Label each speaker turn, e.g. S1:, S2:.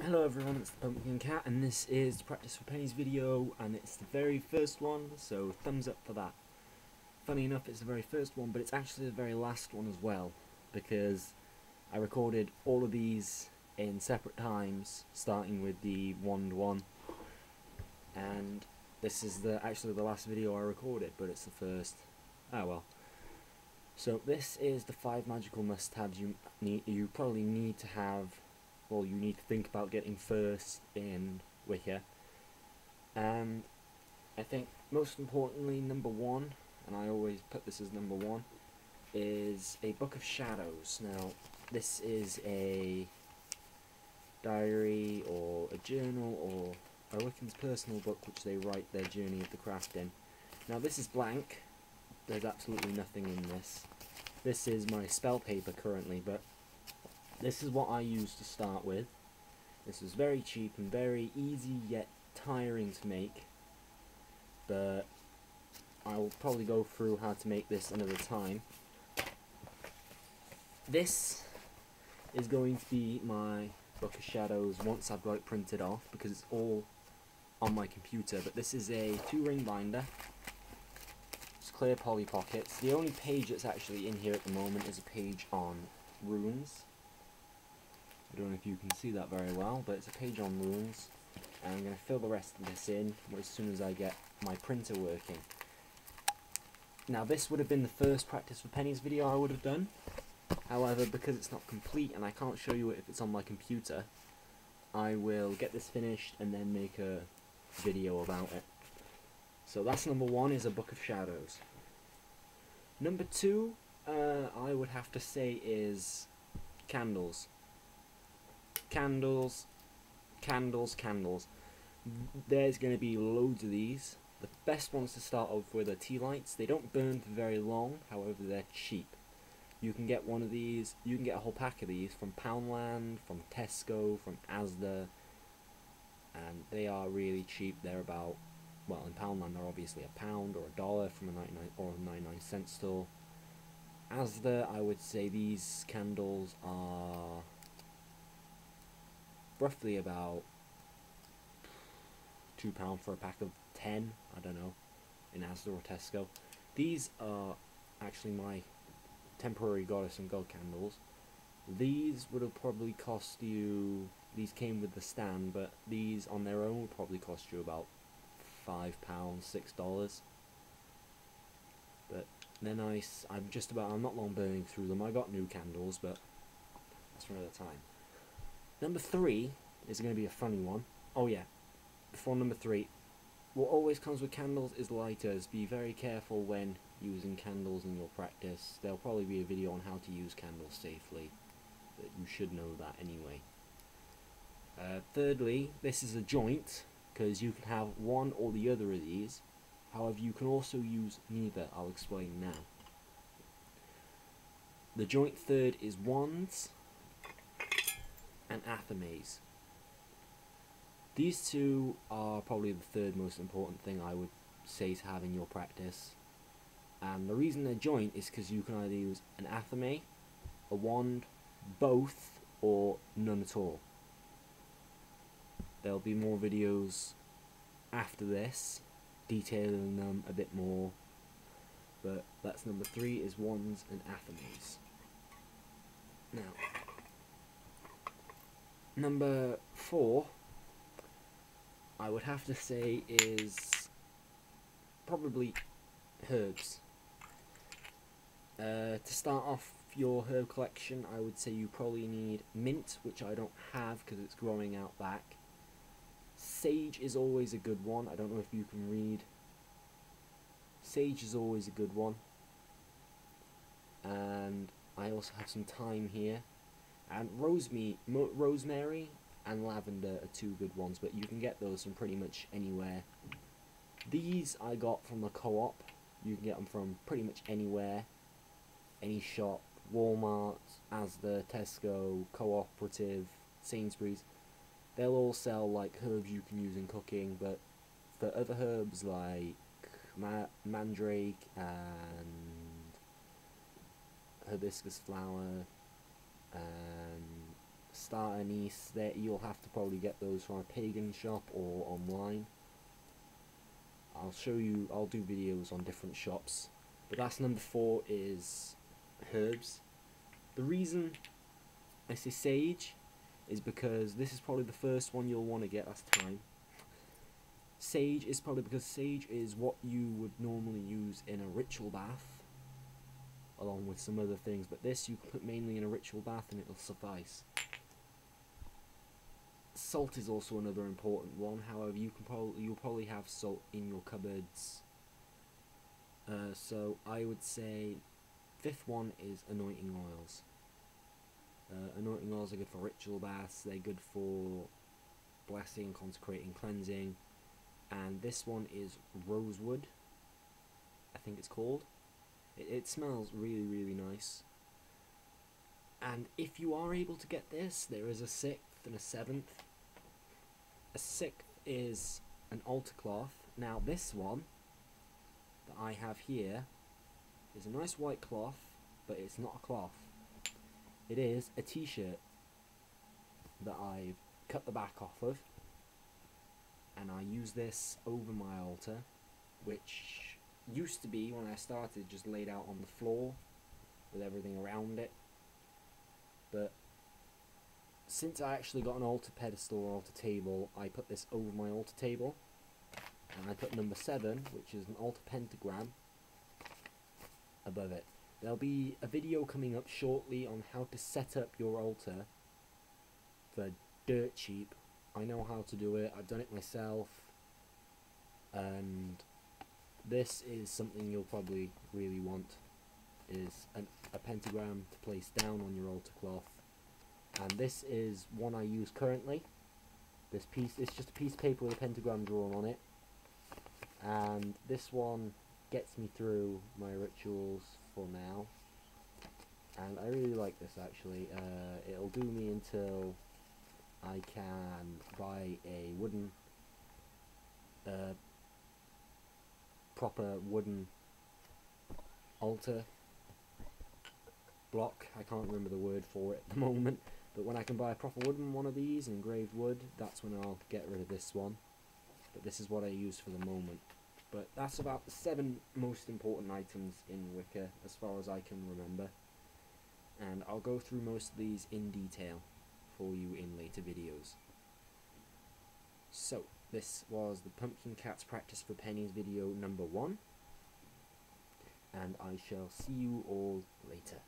S1: Hello everyone, it's the Pumpkin Cat, and this is the Practice for Pennies video, and it's the very first one, so thumbs up for that. Funny enough, it's the very first one, but it's actually the very last one as well, because I recorded all of these in separate times, starting with the wand one, and this is actually the last video I recorded, but it's the first. Oh well. So this is the 5 magical must-haves you probably need to have. Well, you need to think about getting first in Wicca. And I think most importantly, number one, and I always put this as number one, is a Book of Shadows. Now, this is a diary or a journal or a Wiccan's personal book which they write their journey of the craft in. Now, this is blank. There's absolutely nothing in this. This is my spell paper currently, but this is what I used to start with. This is very cheap and very easy yet tiring to make, but I will probably go through how to make this another time. This is going to be my Book of Shadows once I've got it printed off, because it's all on my computer, but this is a 2-ring binder. It's clear poly pockets. The only page that's actually in here at the moment is a page on runes. I don't know if you can see that very well, but it's a page on runes, and I'm going to fill the rest of this in as soon as I get my printer working. Now, this would have been the first Practice for Pennies video I would have done. However, because it's not complete and I can't show you it if it's on my computer, I will get this finished and then make a video about it. So that's number one, is a Book of Shadows. Number two, I would have to say, is candles. Candles. There's going to be loads of these. The best ones to start off with are tea lights. They don't burn for very long, however they're cheap. You can get one of these, you can get a whole pack of these from Poundland, from Tesco, from Asda, and they are really cheap. They're about, well, in Poundland they're obviously £1 or $1 from a 99-cent store. Asda, I would say these candles are roughly about £2 for a pack of 10, I don't know, in Asda or Tesco. These are actually my temporary goddess and god candles. These would have probably cost you, these came with the stand, but these on their own would probably cost you about £5, $6. But they're nice. I'm not long burning through them. I got new candles, but that's for another time. Number 3 is going to be a funny one. Oh yeah, before number 3, what always comes with candles is lighters. Be very careful when using candles in your practice. There'll probably be a video on how to use candles safely, but you should know that anyway. Thirdly, this is a joint, because you can have one or the other of these. However, you can also use neither. I'll explain now. The joint third is wands and athames. These two are probably the third most important thing I would say to have in your practice. And the reason they're joint is because you can either use an athame, a wand, both, or none at all. There'll be more videos after this detailing them a bit more, but that's number 3, is wands and athames. Now, number 4, I would have to say, is probably herbs. To start off your herb collection, I would say you probably need mint, which I don't have because it's growing out back. Sage is always a good one. I don't know if you can read. Sage is always a good one. And I also have some thyme here. And rosemary and lavender are 2 good ones, but you can get those from pretty much anywhere. These I got from the co-op. You can get them from pretty much anywhere. Any shop, Walmart, Asda, Tesco, Cooperative, Sainsbury's. They'll all sell like herbs you can use in cooking, but for other herbs like mandrake and hibiscus flower and starter anise, there you'll have to probably get those from a pagan shop or online. I'll do videos on different shops. But that's number 4 is herbs. The reason I say sage is because this is probably the first one you'll want to get, that's thyme. Sage is probably because sage is what you would normally use in a ritual bath, along with some other things, but this you can put mainly in a ritual bath and it'll suffice. Salt is also another important one, however you'll probably have salt in your cupboards. So I would say 5th one is anointing oils. Anointing oils are good for ritual baths, they're good for blessing, consecrating, cleansing. And this one is rosewood, I think it's called. It smells really, really nice. And if you are able to get this, there is a 6th and a 7th. A 6th is an altar cloth. Now this one that I have here is a nice white cloth, but it's not a cloth. It is a t-shirt that I've cut the back off of, and I use this over my altar, which used to be, when I started, just laid out on the floor with everything around it. But since I actually got an altar pedestal or altar table, I put this over my altar table, and I put number 7, which is an altar pentagram, above it. There'll be a video coming up shortly on how to set up your altar for dirt cheap. I know how to do it, I've done it myself, and this is something you'll probably really want, is a pentagram to place down on your altar cloth. And this is one I use currently. This piece, it's just a piece of paper with a pentagram drawn on it, and this one gets me through my rituals for now, and I really like this actually. It'll do me until I can buy a wooden, proper wooden altar block. I can't remember the word for it at the moment, but when I can buy a proper wooden one of these, engraved wood, that's when I'll get rid of this one. But this is what I use for the moment. But that's about the 7 most important items in Wicca, as far as I can remember. And I'll go through most of these in detail for you in later videos. So, this was the Pumpkin Cats Practice for Pennies video number 1. And I shall see you all later.